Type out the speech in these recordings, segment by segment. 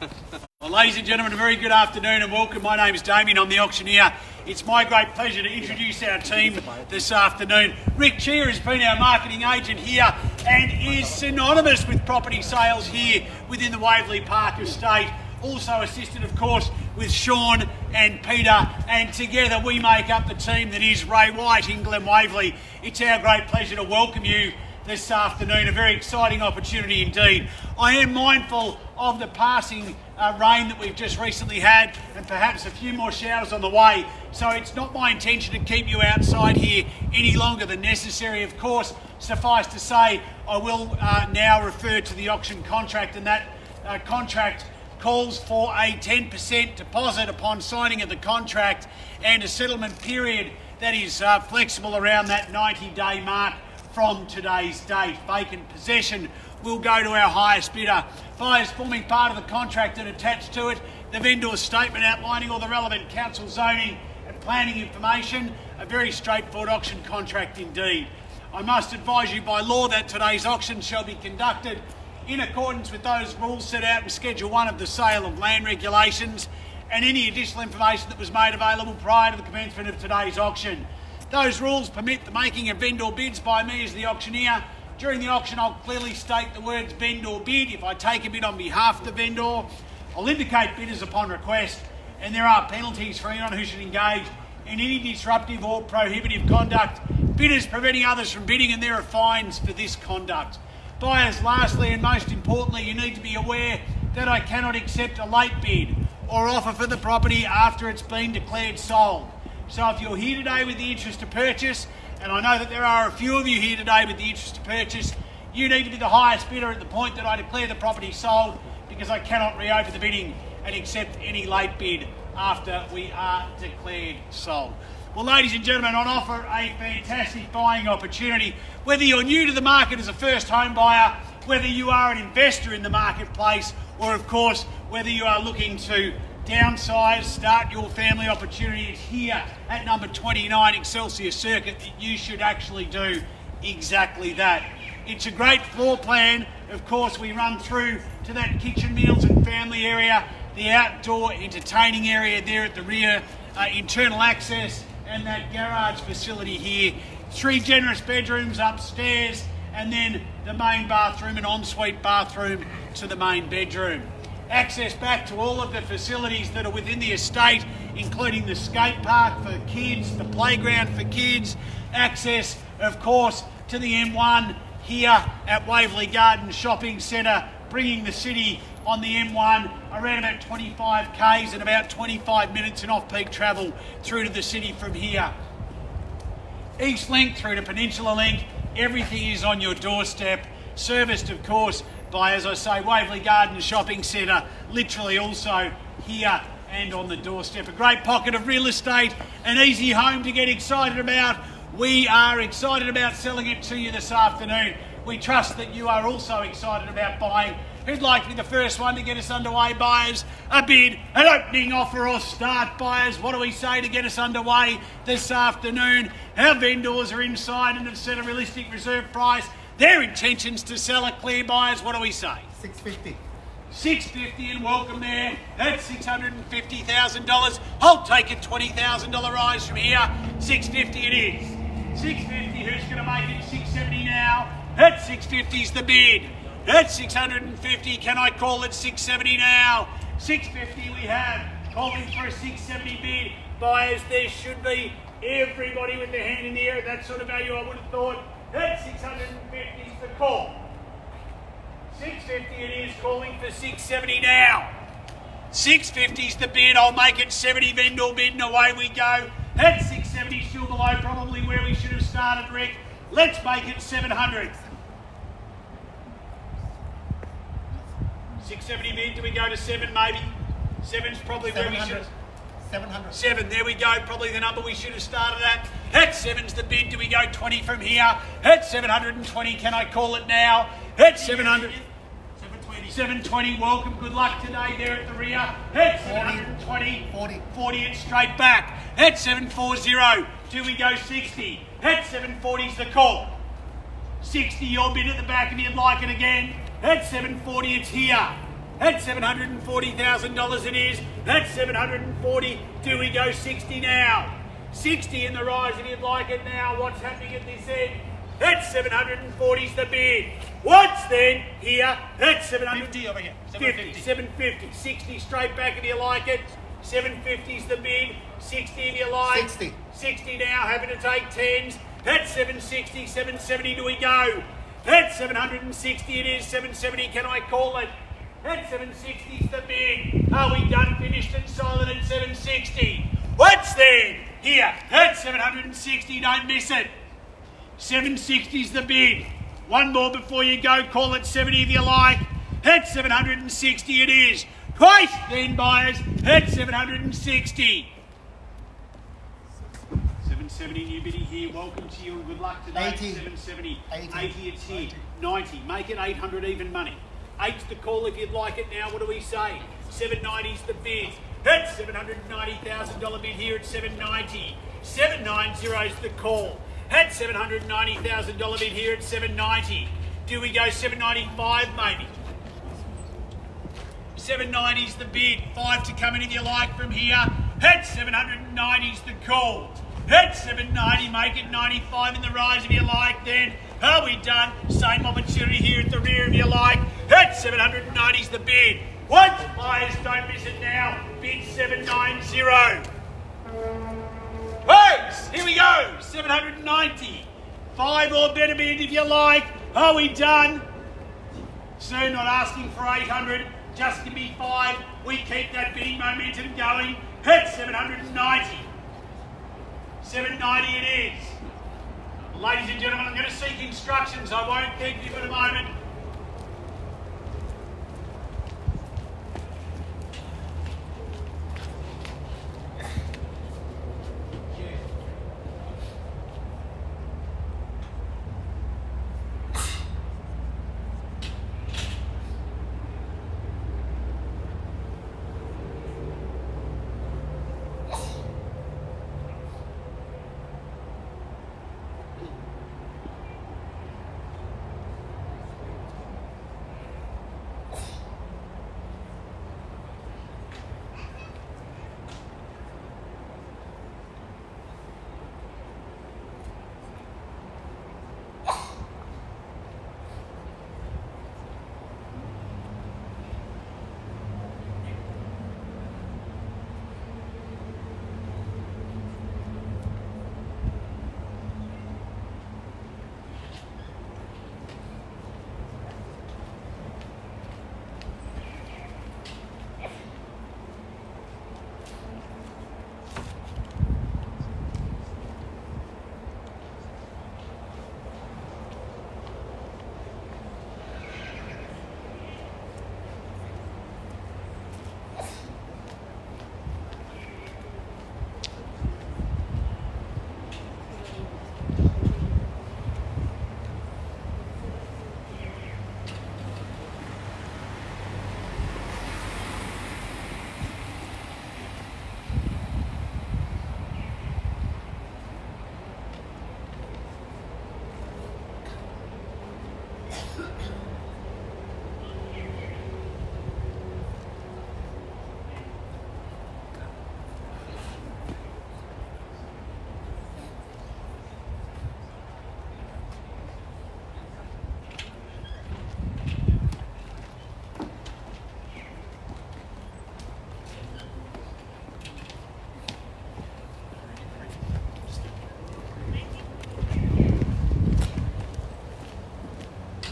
Well, ladies and gentlemen, a very good afternoon and welcome. My name is Damien, I'm the auctioneer. It's my great pleasure to introduce our team this afternoon. Cheah has been our marketing agent here and is synonymous with property sales here within the Waverley Park estate. Also assisted, of course, with Shaun and Peter, and together we make up the team that is Ray White in Glen Waverley. It's our great pleasure to welcome you this afternoon, a very exciting opportunity indeed. I am mindful of the passing rain that we've just recently had and perhaps a few more showers on the way, so it's not my intention to keep you outside here any longer than necessary. Of course, suffice to say, I will now refer to the auction contract, and that contract calls for a 10% deposit upon signing of the contract and a settlement period that is flexible around that 90-day mark from today's date. Vacant possession will go to our highest bidder. Buyers forming part of the contract and attached to it, the vendor's statement outlining all the relevant council zoning and planning information. A very straightforward auction contract indeed. I must advise you by law that today's auction shall be conducted in accordance with those rules set out in Schedule 1 of the Sale of Land Regulations, and any additional information that was made available prior to the commencement of today's auction. Those rules permit the making of vendor bids by me as the auctioneer. During the auction, I'll clearly state the words vendor bid. If I take a bid on behalf of the vendor, I'll indicate bidders upon request, and there are penalties for anyone who should engage in any disruptive or prohibitive conduct, bidders preventing others from bidding, and there are fines for this conduct. Buyers, lastly and most importantly, you need to be aware that I cannot accept a late bid or offer for the property after it's been declared sold. So if you're here today with the interest to purchase, and I know that there are a few of you here today with the interest to purchase, you need to be the highest bidder at the point that I declare the property sold, because I cannot reopen the bidding and accept any late bid after we are declared sold. Well, ladies and gentlemen, on offer a fantastic buying opportunity. Whether you're new to the market as a first home buyer, whether you are an investor in the marketplace, or of course, whether you are looking to downsize, start your family opportunities here at number 29 Excelsior Circuit, that you should actually do exactly that. It's a great floor plan. Of course, we run through to that kitchen, meals and family area, the outdoor entertaining area there at the rear, internal access, and that garage facility here. 3 generous bedrooms upstairs, and then the main bathroom and ensuite bathroom to the main bedroom. Access back to all of the facilities that are within the estate, including the skate park for kids, the playground for kids, access, of course, to the M1 here at Waverley Garden Shopping Centre, bringing the city on the M1 around about 25 k's and about 25 minutes in off-peak travel through to the city from here. East Link through to Peninsula Link, everything is on your doorstep, serviced of course by, as I say, Waverley Garden Shopping Centre, literally also here and on the doorstep. A great pocket of real estate, an easy home to get excited about. We are excited about selling it to you this afternoon. We trust that you are also excited about buying. Who'd like to be the first one to get us underway, buyers? A bid, an opening offer or start, buyers. What do we say to get us underway this afternoon? Our vendors are inside and have set a realistic reserve price. Their intentions to sell it clear, buyers. What do we say? $650. $650 and welcome there. That's $650,000. I'll take a $20,000 rise from here. $650 it is. $650, who's going to make it $670 now? That $650's the bid. That's $650. Can I call it $670 now? $650 we have. Calling for a $670 bid. Buyers, there should be everybody with their hand in the air at that sort of value, I would have thought. That $650's the call. $650 it is, calling for $670 now. $650's the bid. I'll make it $70 vendor bid and away we go. That $670 still below probably where we should have started, Rick. Let's make it $700. $670 bid, do we go to 7 maybe? 7's probably where we should. 700. 7, there we go, probably the number we should have started at. At 7's the bid, do we go 20 from here? At 720, can I call it now? At 700. 720, welcome, good luck today there at the rear. At 720, 40 it straight back. At 740, do we go 60? At 740's the call. 60, your bid at the back if you'd like it again. At 740, it's here. That's $740,000 it is. That's 740. Do we go 60 now? 60 in the rise if you'd like it now. What's happening at this end? That's 740's the bid. What's then here? That's 750 over here. 750. 750. 60 straight back if you like it. 750's the bid. 60 if you like. 60. 60 now. Happy to take 10s. That's 760. 770 do we go? That's 760 it is. 770 can I call it? That's 760's the bid. Are we done, finished and silent at 760? What's then? Here. That's 760. Don't miss it. 760's the bid. One more before you go. Call it 70 if you like. That's 760 it is. Twice then, buyers. That's 760. 770 new bidding here. Welcome to you and good luck today. 80. 770. 80. 80 it's here. 90. Make it 800 even money. 8's the call if you'd like it now. What do we say? 790's the bid. That's $790,000 bid here at 790. 790's the call. That's $790,000 bid here at 790. Do we go 795 maybe? 790's the bid. 5 to come in if you like from here. That's 790's the call. That's 790. Make it 95 in the rise if you like then. Are we done? Same opportunity here at the rear if you like. That's 790's the bid. What? Buyers, don't miss it now. Bid 790. Folks, here we go. 790. 5 or better bid if you like. Are we done? Soon, not asking for 800. Just give me 5. We keep that bidding momentum going. That's 790. 790 it is. Ladies and gentlemen, I'm going to seek instructions. I won't keep you for the moment.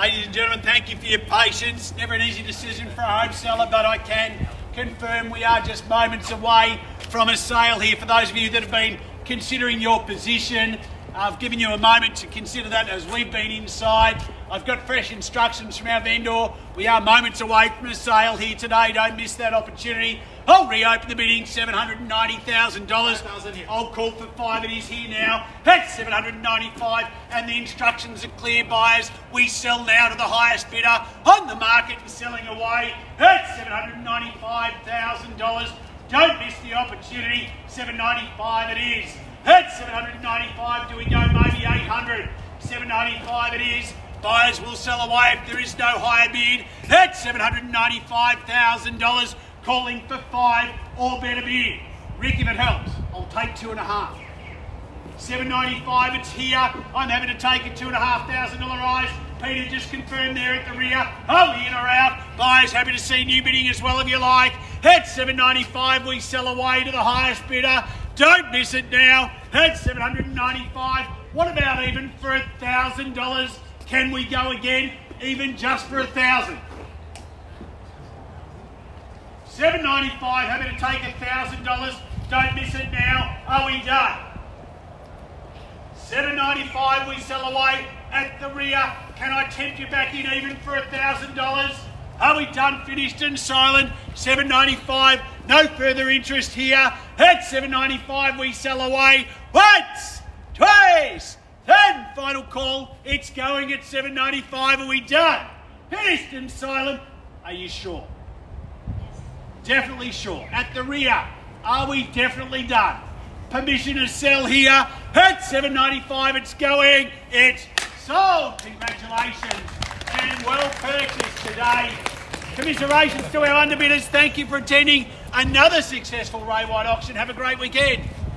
Ladies and gentlemen, thank you for your patience. Never an easy decision for a home seller, but I can confirm we are just moments away from a sale here. For those of you that have been considering your position, I've given you a moment to consider that as we've been inside. I've got fresh instructions from our vendor. We are moments away from a sale here today. Don't miss that opportunity. I'll reopen the bidding, $790,000. I'll call for 5. It is here now. That's $795, and the instructions are clear, buyers. We sell now to the highest bidder on the market and selling away. That's $795,000. Don't miss the opportunity. $795 it is. That's $795. Do we go maybe 800? $795 it is. Buyers will sell away if there is no higher bid at $795,000, calling for 5 or better bid. Rick, if it helps, I'll take 2.5. $795, it's here. I'm happy to take a $2,500 rise. Peter just confirmed there at the rear. Oh, in or out. Buyers happy to see new bidding as well if you like. At $795, we sell away to the highest bidder. Don't miss it now. At $795. What about even for $1,000? Can we go again? Even just for $1,000. $795, happy to take $1,000. Don't miss it now. Are we done? $795, we sell away at the rear. Can I tempt you back in even for $1,000? Are we done, finished and silent? $795, no further interest here. At $795, we sell away. Once, twice, then final call. It's going at $795. Are we done? Finished and silent. Are you sure? Definitely sure. At the rear, are we definitely done? Permission to sell here at $795. It's going. It's sold. Congratulations and well purchased today. Commiserations to our underbidders. Thank you for attending another successful Ray White auction. Have a great weekend.